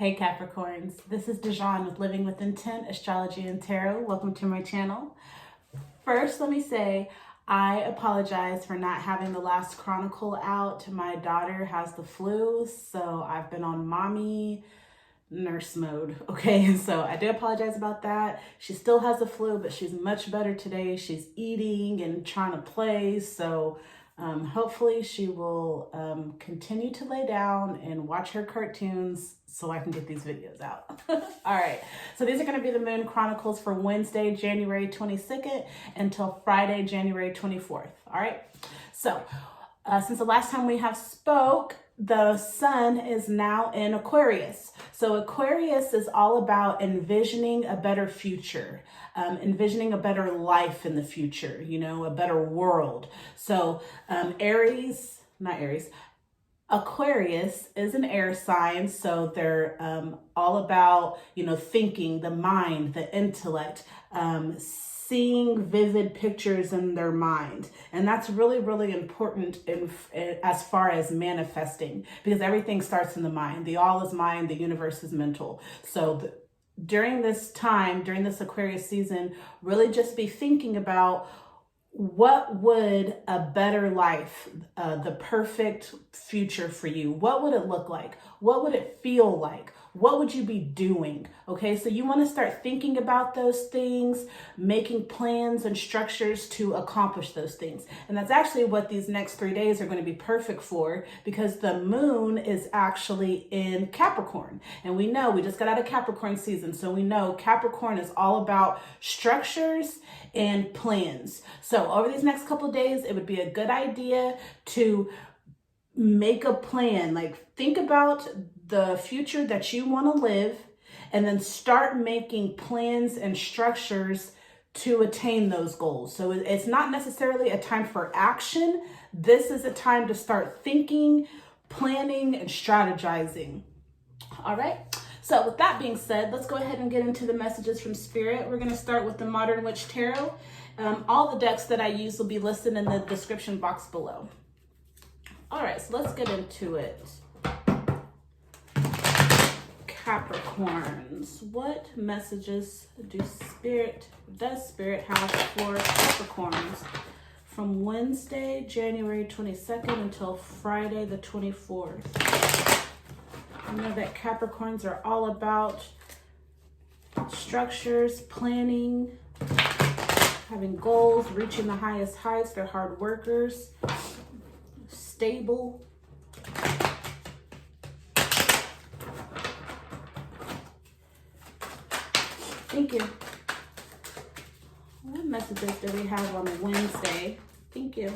Hey Capricorns, this is Dijon with Living with Intent, Astrology and Tarot. Welcome to my channel. First, let me say, I apologize for not having the last Chronicle out. My daughter has the flu, so I've been on mommy nurse mode, okay? So I do apologize about that. She still has the flu, but she's much better today. She's eating and trying to play, so hopefully she will continue to lay down and watch her cartoons so I can get these videos out. All right, so these are going to be the Moon Chronicles for Wednesday, January 22nd until Friday, January 24th. All right, so since the last time we have spoke, the sun is now in Aquarius. So Aquarius is all about envisioning a better future, envisioning a better life in the future, you know, a better world. So Aquarius is an air sign, so they're all about, you know, thinking, the mind, the intellect, seeing vivid pictures in their mind. And that's really, really important as far as manifesting, because everything starts in the mind. The all is mind, the universe is mental. So during this time, during this Aquarius season, really just be thinking about what would a better life, the perfect future for you, what would it look like? What would it feel like? What would you be doing? Okay, so you want to start thinking about those things, making plans and structures to accomplish those things. And that's actually what these next 3 days are going to be perfect for, because the moon is actually in Capricorn. And we know we just got out of Capricorn season, so we know Capricorn is all about structures and plans. So over these next couple of days, it would be a good idea to make a plan, like think about the future that you want to live, and then start making plans and structures to attain those goals. So it's not necessarily a time for action. This is a time to start thinking, planning, and strategizing. All right. So with that being said, let's go ahead and get into the messages from Spirit. We're going to start with the Modern Witch Tarot. All the decks that I use will be listed in the description box below. All right, so let's get into it. Capricorns, what messages does Spirit have for Capricorns from Wednesday, January 22nd until Friday the 24th? I know that Capricorns are all about structures, planning, having goals, reaching the highest heights. They're hard workers, stable. Thank you. What messages do we have on Wednesday? Thank you.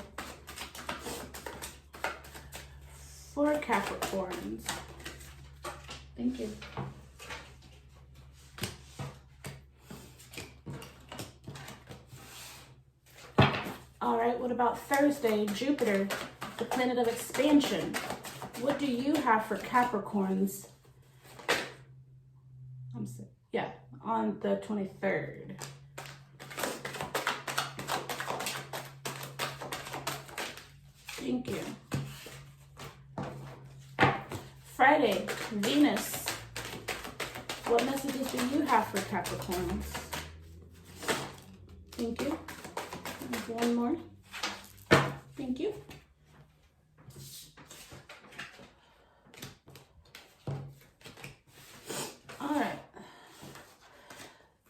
For Capricorns. Thank you. All right, what about Thursday? Jupiter, the planet of expansion. What do you have for Capricorns? On the 23rd. Thank you. Friday, Venus. What messages do you have for Capricorns? Thank you. There's one more. Thank you. All right.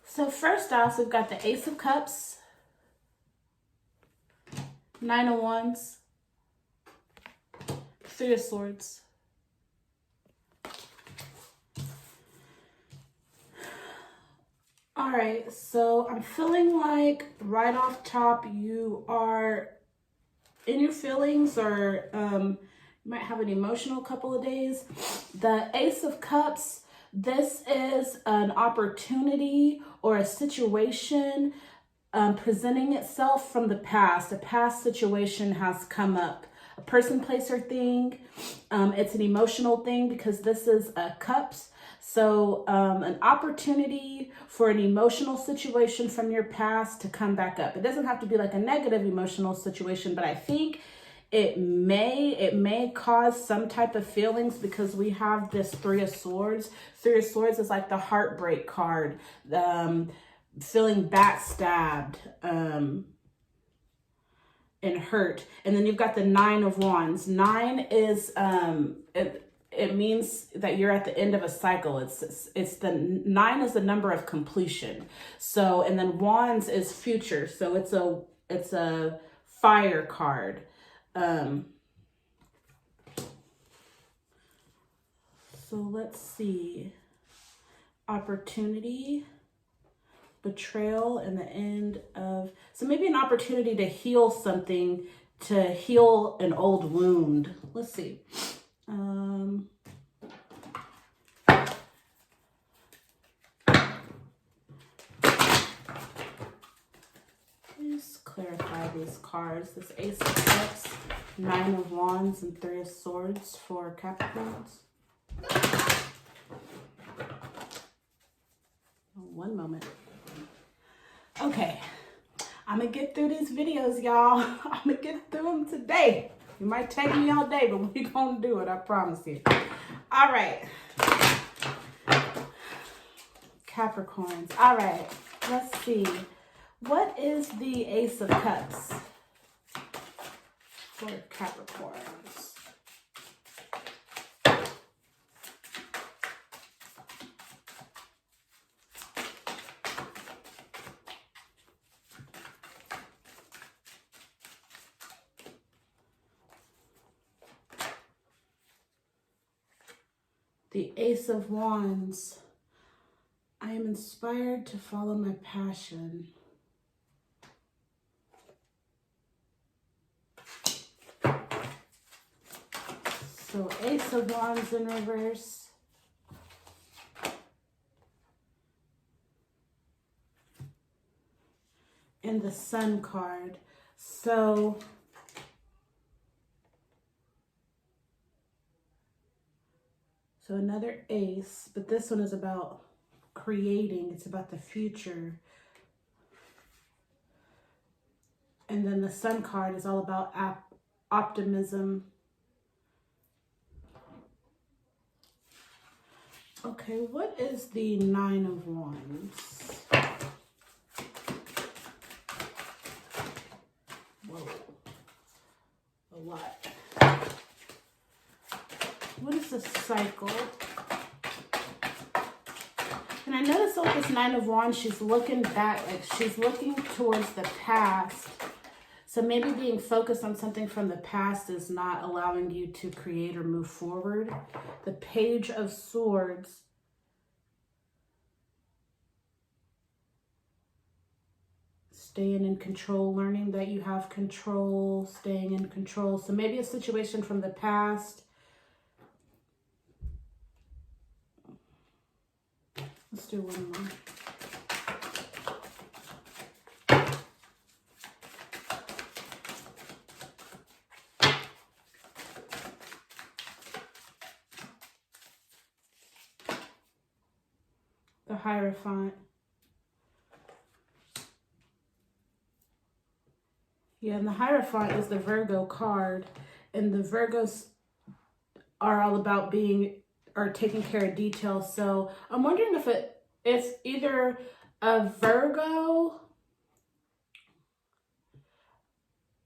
So first off, we've got the Ace of Cups, Nine of Wands, Three of Swords. All right, so I'm feeling like right off top you are in your feelings, or you might have an emotional couple of days. The Ace of Cups, this is an opportunity or a situation presenting itself from the past. A past situation has come up. A person, place, or thing. It's an emotional thing because this is a cups. So an opportunity for an emotional situation from your past to come back up. It doesn't have to be like a negative emotional situation, but I think It may cause some type of feelings because we have this Three of Swords. Three of Swords is like the heartbreak card, feeling backstabbed, and hurt. And then you've got the Nine of Wands. Nine is it means that you're at the end of a cycle. It's the nine is the number of completion. So, and then Wands is future. So it's a fire card. So let's see. Opportunity, betrayal, and the end of, so maybe an opportunity to heal something, to heal an old wound. Let's see. Please clarify these cards. This Ace of Cups, Nine of Wands, and Three of Swords for Capricorns. One moment. Okay, I'm gonna get through these videos, y'all. I'm gonna get through them today. It might take me all day, but we're gonna do it, I promise you. All right. Capricorns. All right, let's see. What is the Ace of Cups for Capricorns? The Ace of Wands. I am inspired to follow my passion. So Ace of Wands in reverse. And the Sun card. So another ace, but this one is about creating. It's about the future. And then the Sun card is all about optimism. Okay, what is the Nine of Wands? Whoa, a lot. What is the cycle? And I noticed with this Nine of Wands, she's looking back, like she's looking towards the past. So maybe being focused on something from the past is not allowing you to create or move forward. The Page of Swords. Staying in control, learning that you have control, staying in control. So maybe a situation from the past. Let's do one more. The Hierophant. Yeah, and the Hierophant is the Virgo card. And the Virgos are all about taking care of details. So I'm wondering if it's either a Virgo,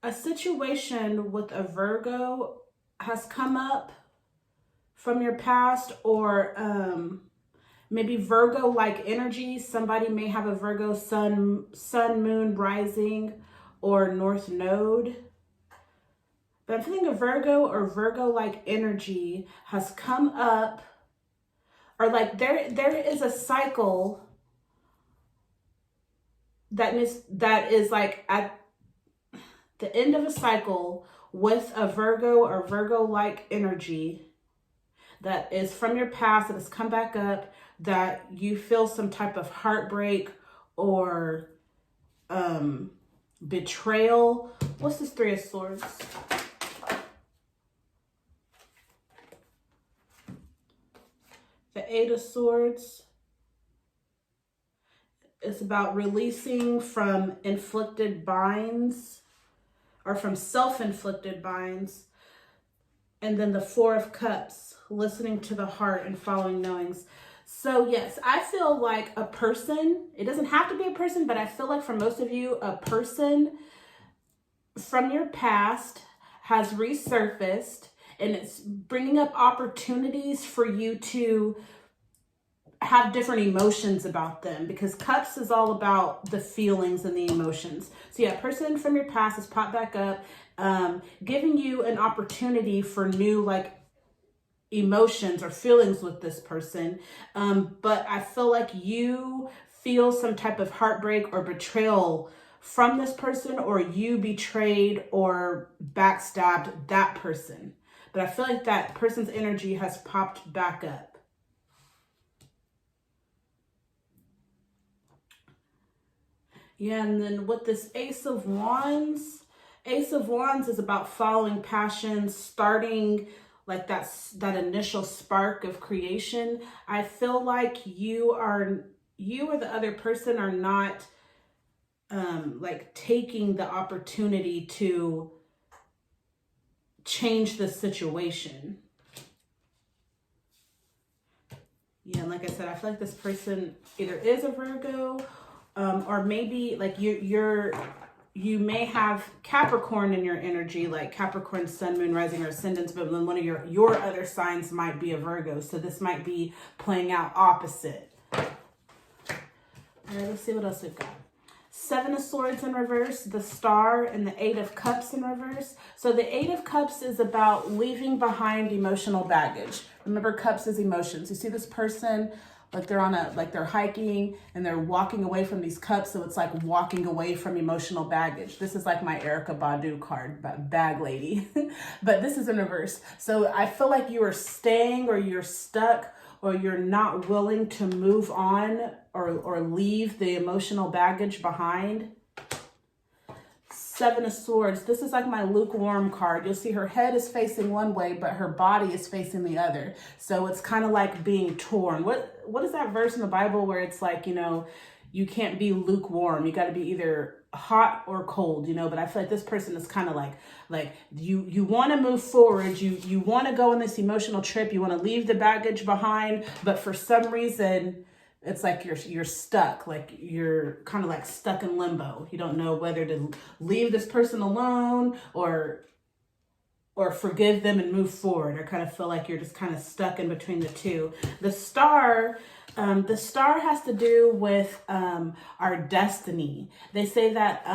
a situation with a Virgo has come up from your past, or maybe Virgo-like energy. Somebody may have a Virgo sun, moon, rising, or north node. But I'm feeling a Virgo or Virgo-like energy has come up, or like there is a cycle that is like at the end of a cycle with a Virgo or Virgo-like energy that is from your past, that has come back up, that you feel some type of heartbreak or betrayal. What's this Three of Swords? The Eight of Swords is about releasing from inflicted binds. or from self-inflicted binds. And then the Four of Cups, listening to the heart and following knowings. So yes, I feel like a person, it doesn't have to be a person, but I feel like for most of you, a person from your past has resurfaced, and it's bringing up opportunities for you to have different emotions about them, because cups is all about the feelings and the emotions. So yeah, person from your past has popped back up, giving you an opportunity for new like emotions or feelings with this person. But I feel like you feel some type of heartbreak or betrayal from this person, or you betrayed or backstabbed that person. But I feel like that person's energy has popped back up. Yeah, and then with this Ace of Wands is about following passion, starting like that initial spark of creation. I feel like you or the other person are not like taking the opportunity to change the situation. Yeah, and like I said, I feel like this person either is a Virgo, or maybe like you may have Capricorn in your energy, like Capricorn, Sun, Moon, Rising, or Ascendant, but then one of your other signs might be a Virgo. So this might be playing out opposite. All right, let's see what else we've got. Seven of Swords in reverse, the Star, and the Eight of Cups in reverse. So the Eight of Cups is about leaving behind emotional baggage. Remember, cups is emotions. You see this person, like they're hiking and they're walking away from these cups. So it's like walking away from emotional baggage. This is like my Erykah Badu card, bag lady. But this is in reverse. So I feel like you are staying, or you're stuck, or you're not willing to move on or leave the emotional baggage behind. Seven of Swords. This is like my lukewarm card. You'll see her head is facing one way, but her body is facing the other. So it's kind of like being torn. What is that verse in the Bible where it's like, you can't be lukewarm. You got to be either hot or cold, but I feel like this person is kind of like you want to move forward. You want to go on this emotional trip. You want to leave the baggage behind, but for some reason, it's like you're stuck, like you're kind of like stuck in limbo. You don't know whether to leave this person alone or forgive them and move forward, or kind of feel like you're just kind of stuck in between the two. The Star has to do with our destiny. They say that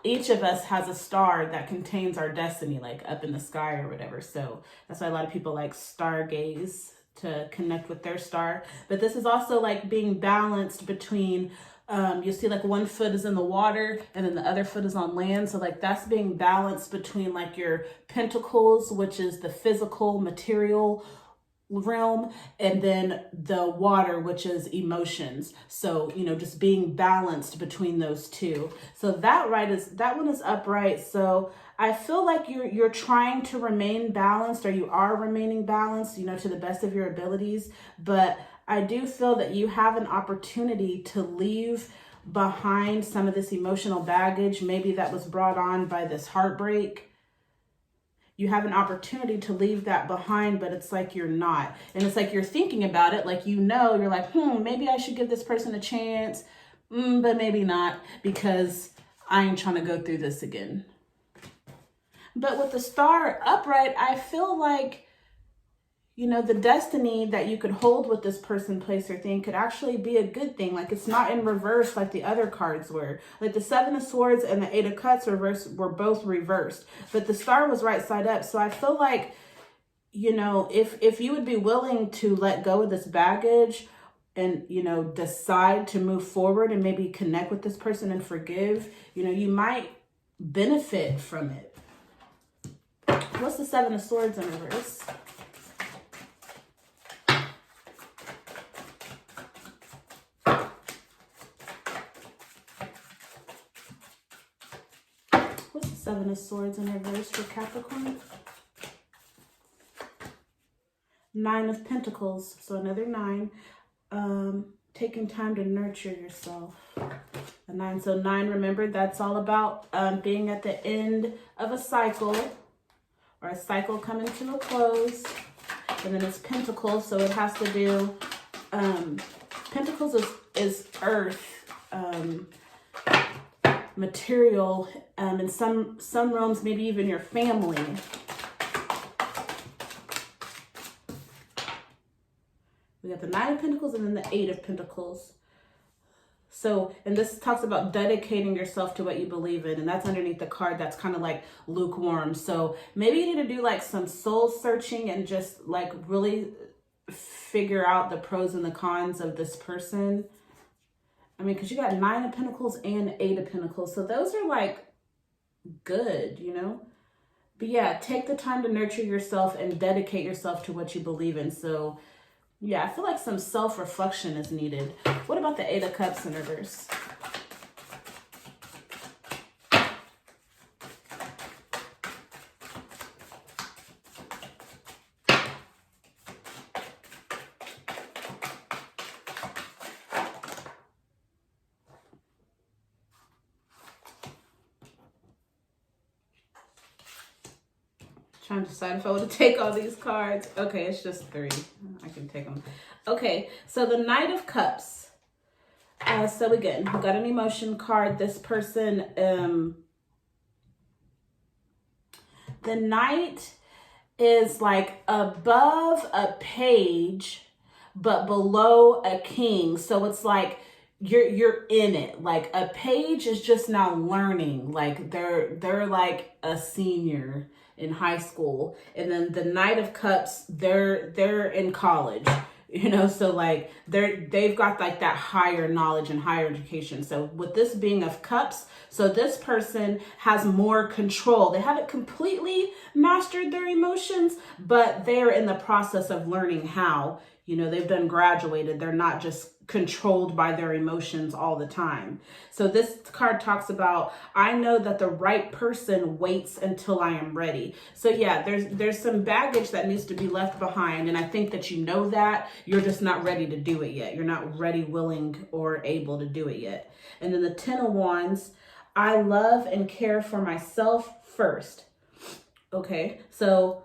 each of us has a star that contains our destiny, like up in the sky or whatever. So that's why a lot of people like stargaze to connect with their star. But this is also like being balanced between, you'll see like one foot is in the water and then the other foot is on land. So like that's being balanced between like your pentacles, which is the physical material realm, and then the water, which is emotions. So just being balanced between those two. So that one is upright. So I feel like you're trying to remain balanced, or you are remaining balanced, to the best of your abilities. But I do feel that you have an opportunity to leave behind some of this emotional baggage, maybe that was brought on by this heartbreak. You have an opportunity to leave that behind, but it's like you're not. And it's like you're thinking about it, like you're like, maybe I should give this person a chance, but maybe not, because I ain't trying to go through this again. But with the Star upright, I feel like, the destiny that you could hold with this person, place, or thing could actually be a good thing. Like it's not in reverse like the other cards were. Like the Seven of Swords and the Eight of Cups were both reversed, but the Star was right side up. So I feel like, if you would be willing to let go of this baggage and, decide to move forward and maybe connect with this person and forgive, you might benefit from it. What's the Seven of Swords in reverse? What's the Seven of Swords in reverse for Capricorn? Nine of Pentacles, so another 9. taking time to nurture yourself. A 9, so 9, remember, that's all about being at the end of a cycle, or a cycle coming to a close. And then it's Pentacles, so it has to do, Pentacles is earth, material, in some realms, maybe even your family. We got the 9 of Pentacles and then the 8 of Pentacles. So, and this talks about dedicating yourself to what you believe in. And that's underneath the card that's kind of like lukewarm. So maybe you need to do like some soul searching and just like really figure out the pros and the cons of this person. I mean, because you got 9 of Pentacles and 8 of Pentacles. So those are like good, you know? But yeah, take the time to nurture yourself and dedicate yourself to what you believe in. So yeah, I feel like some self-reflection is needed. What about the 8 of Cups in reverse? Trying to decide if I want to take all these cards. Okay, it's just 3. I can take them. Okay, so the Knight of Cups. So again, we got an emotion card. This person, the Knight is like above a page, but below a king. So it's like you're in it. Like a page is just now learning. Like they're like a senior in high school, and then the Knight of Cups, they're in college, you know, so like they've got like that higher knowledge and higher education. So with this being of Cups, so this person has more control. They haven't completely mastered their emotions, but they're in the process of learning how. You know, they've done graduated. They're not just controlled by their emotions all the time. So this card talks about, I know that the right person waits until I am ready. So yeah, there's some baggage that needs to be left behind. And I think that you know that. You're just not ready to do it yet. You're not ready, willing, or able to do it yet. And then the 10 of Wands, I love and care for myself first. Okay, so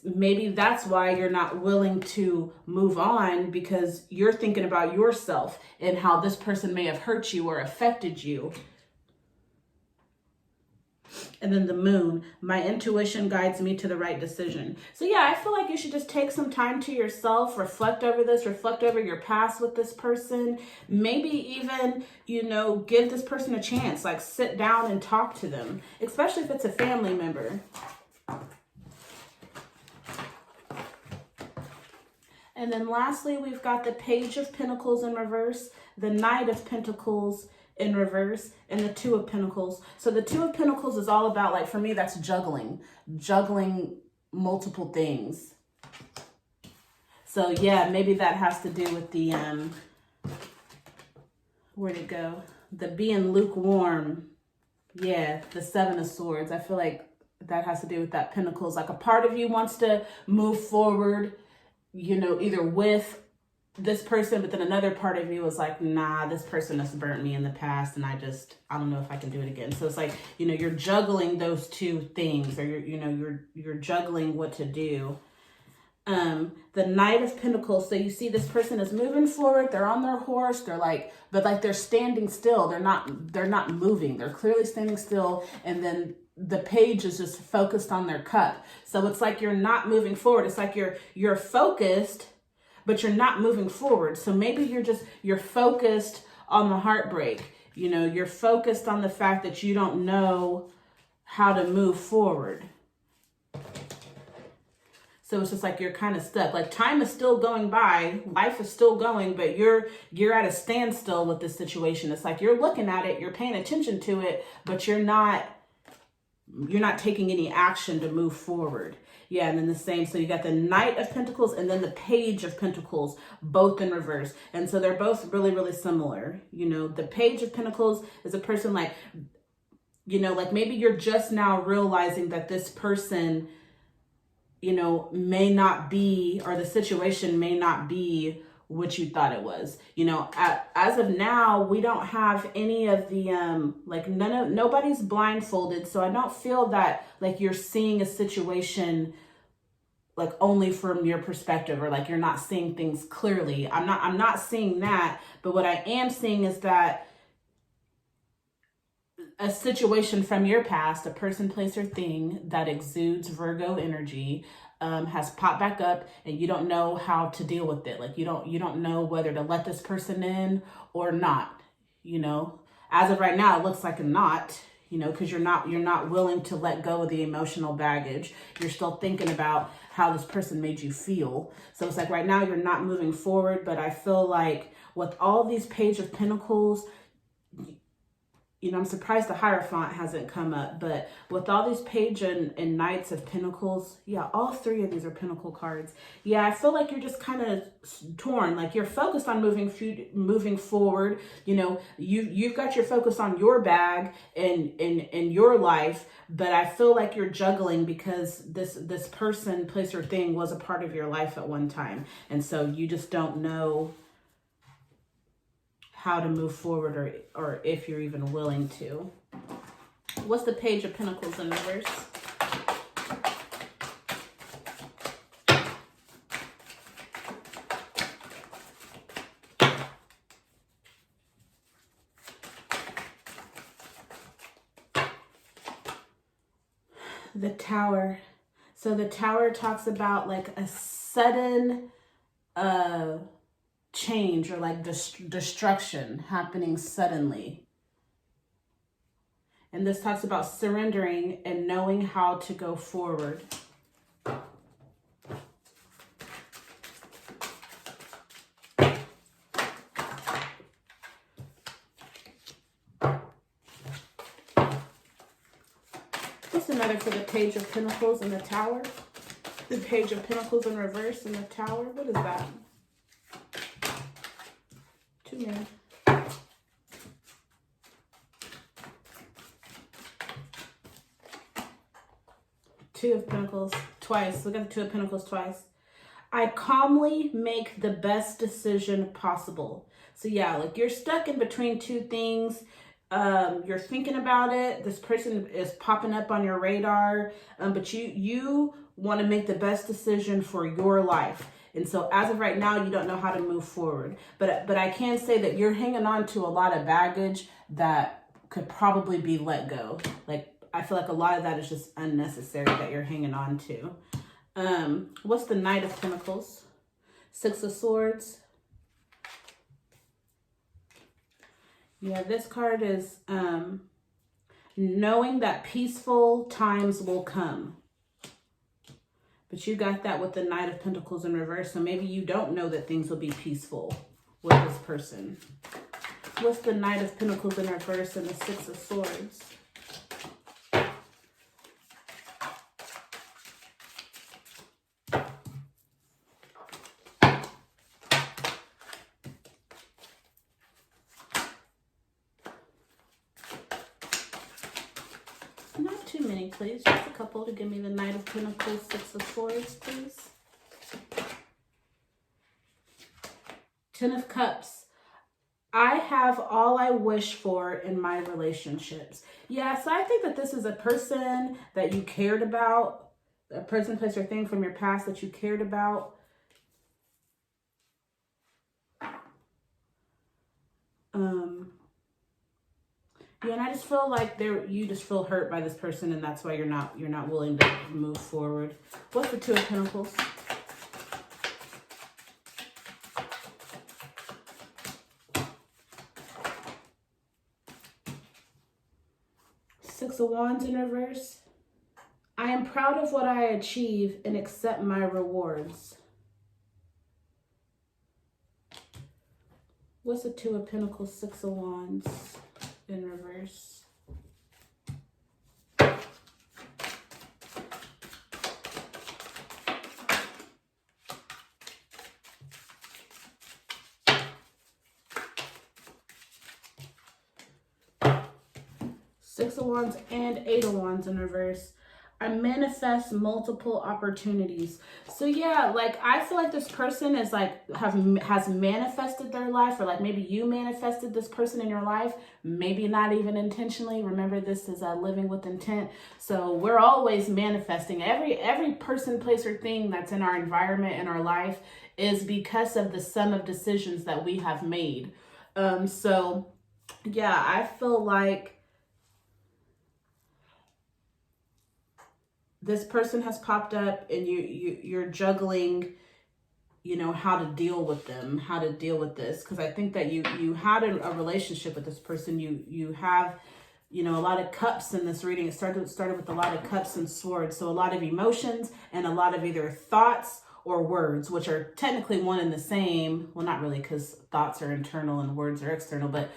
maybe that's why you're not willing to move on, because you're thinking about yourself and how this person may have hurt you or affected you. And then the Moon, my intuition guides me to the right decision. So yeah, I feel like you should just take some time to yourself, reflect over this, reflect over your past with this person. Maybe even, you know, give this person a chance, like sit down and talk to them, especially if it's a family member. And then lastly, we've got the Page of Pentacles in reverse, the Knight of Pentacles in reverse, and the 2 of Pentacles. So the 2 of Pentacles is all about, like, for me, that's juggling multiple things. So yeah, maybe that has to do with the, where'd it go? The being lukewarm. Yeah, the 7 of Swords. I feel like that has to do with that Pentacles. Like a part of you wants to move forward, you know, either with this person, but then another part of you is like, nah, this person has burnt me in the past and I don't know if I can do it again. So it's like, you know, you're juggling those two things, or you're juggling what to do. The Knight of Pentacles. So you see this person is moving forward. They're on their horse. They're like, but like they're standing still. They're not moving. They're clearly standing still. And then the page is just focused on their cup. So it's like you're not moving forward. It's like you're focused, but you're not moving forward. So maybe you're focused on the heartbreak. You know, you're focused on the fact that you don't know how to move forward. So it's just like you're kind of stuck. Like time is still going by, life is still going, but you're at a standstill with this situation. It's like you're looking at it, you're paying attention to it, but you're not taking any action to move forward. Yeah, and then the same. So you got the Knight of Pentacles and then the Page of Pentacles, both in reverse. And so they're both really, really similar. You know, the Page of Pentacles is a person like, you know, like maybe you're just now realizing that this person, you know, may not be, or the situation may not be what you thought it was. You know, as of now, we don't have any of the like nobody's blindfolded, so I don't feel that like you're seeing a situation like only from your perspective, or like you're not seeing things clearly. I'm not seeing that, but what I am seeing is that a situation from your past, a person, place, or thing that exudes Virgo energy, has popped back up, and you don't know how to deal with it. Like you don't know whether to let this person in or not. You know, as of right now, it looks like a not. You know, because you're not willing to let go of the emotional baggage. You're still thinking about how this person made you feel. So it's like right now you're not moving forward. But I feel like with all these Page of Pentacles, you know, I'm surprised the Hierophant hasn't come up, but with all these Page and Knights of Pentacles, yeah, all three of these are Pentacle cards. Yeah, I feel like you're just kind of torn. Like you're focused on moving forward. You know, you've got your focus on your bag and in your life, but I feel like you're juggling because this person, place, or thing was a part of your life at one time, and so you just don't know how to move forward, or if you're even willing to. What's the Page of Pentacles in reverse? The Tower. So the Tower talks about like a sudden change, or like destruction happening suddenly. And this talks about surrendering and knowing how to go forward. What's another for the Page of Pentacles and the Tower? The Page of Pentacles in reverse and the Tower. What is that? Too many. Two of Pentacles twice. Look at the Two of Pentacles twice. I calmly make the best decision possible. So yeah, like you're stuck in between two things. You're thinking about it. This person is popping up on your radar, but you want to make the best decision for your life. And so as of right now, you don't know how to move forward. But I can say that you're hanging on to a lot of baggage that could probably be let go. Like, I feel like a lot of that is just unnecessary that you're hanging on to. What's the Knight of Pentacles? Six of Swords. Yeah, this card is knowing that peaceful times will come. But you got that with the Knight of Pentacles in reverse. So maybe you don't know that things will be peaceful with this person. What's the Knight of Pentacles in reverse and the Six of Swords? Not too many, please. Just a couple to give me the Knight of Pentacles, Six of Swords, please. Ten of Cups. I have all I wish for in my relationships. Yeah, so I think that this is a person that you cared about, a person, place, or thing from your past that you cared about. Yeah, and I just feel like you just feel hurt by this person, and that's why you're not willing to move forward. What's the Two of Pentacles? Six of Wands in reverse. I am proud of what I achieve and accept my rewards. What's the Two of Pentacles, Six of Wands in reverse? Six of Wands and Eight of Wands in reverse. I manifest multiple opportunities. So yeah, like I feel like this person is like has manifested their life, or like maybe you manifested this person in your life, maybe not even intentionally. Remember, this is living with intent. So we're always manifesting. Every person, place, or thing that's in our environment in our life is because of the sum of decisions that we have made. So yeah, I feel like this person has popped up, and you're juggling, you know, how to deal with them, how to deal with this, because I think that you had a relationship with this person. You have, you know, a lot of cups in this reading. It started with a lot of cups and swords, so a lot of emotions and a lot of either thoughts or words, which are technically one and the same. Well, not really, because thoughts are internal and words are external, but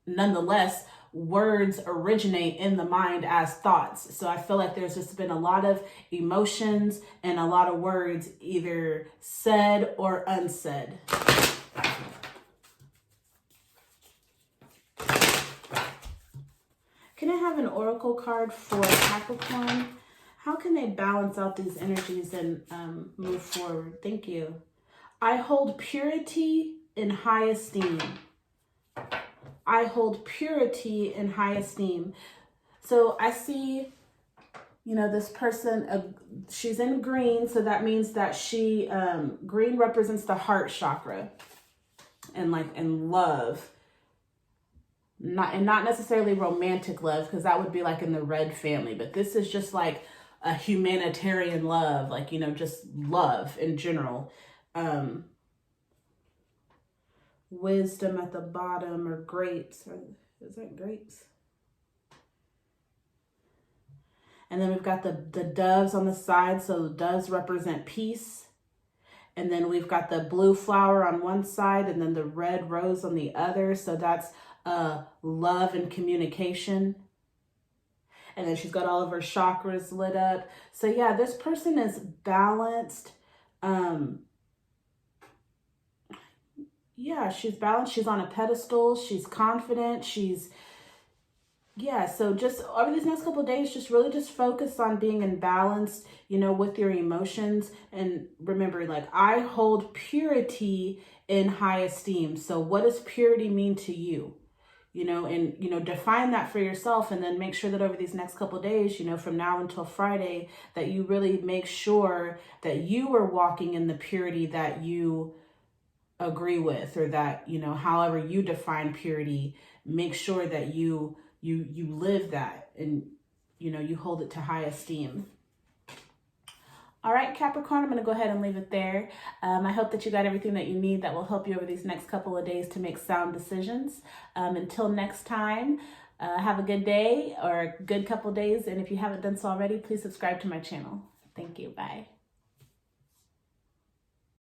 nonetheless, words originate in the mind as thoughts. So I feel like there's just been a lot of emotions and a lot of words either said or unsaid. Can I have an oracle card for Capricorn? How can they balance out these energies and move forward? Thank you. I hold purity in high esteem. I hold purity in high esteem. So I see, you know, this person, she's in green. So that means that green represents the heart chakra and love. Not necessarily romantic love, because that would be like in the red family. But this is just like a humanitarian love, like, you know, just love in general. Wisdom at the bottom, or grapes. Is that grapes? And then we've got the doves on the side. So the doves represent peace. And then we've got the blue flower on one side and then the red rose on the other. So that's love and communication. And then she's got all of her chakras lit up. So yeah, this person is balanced. Yeah, she's balanced. She's on a pedestal. She's confident. So just over these next couple of days, just really just focus on being in balance, you know, with your emotions. And remember, like, I hold purity in high esteem. So what does purity mean to you? You know, and, you know, define that for yourself, and then make sure that over these next couple of days, you know, from now until Friday, that you really make sure that you are walking in the purity that you agree with, or that, you know, however you define purity, make sure that you live that, and, you know, you hold it to high esteem. All right, Capricorn, I'm going to go ahead and leave it there. I hope that you got everything that you need that will help you over these next couple of days to make sound decisions. Until next time, have a good day or a good couple of days. And if you haven't done so already, please subscribe to my channel. Thank you. Bye.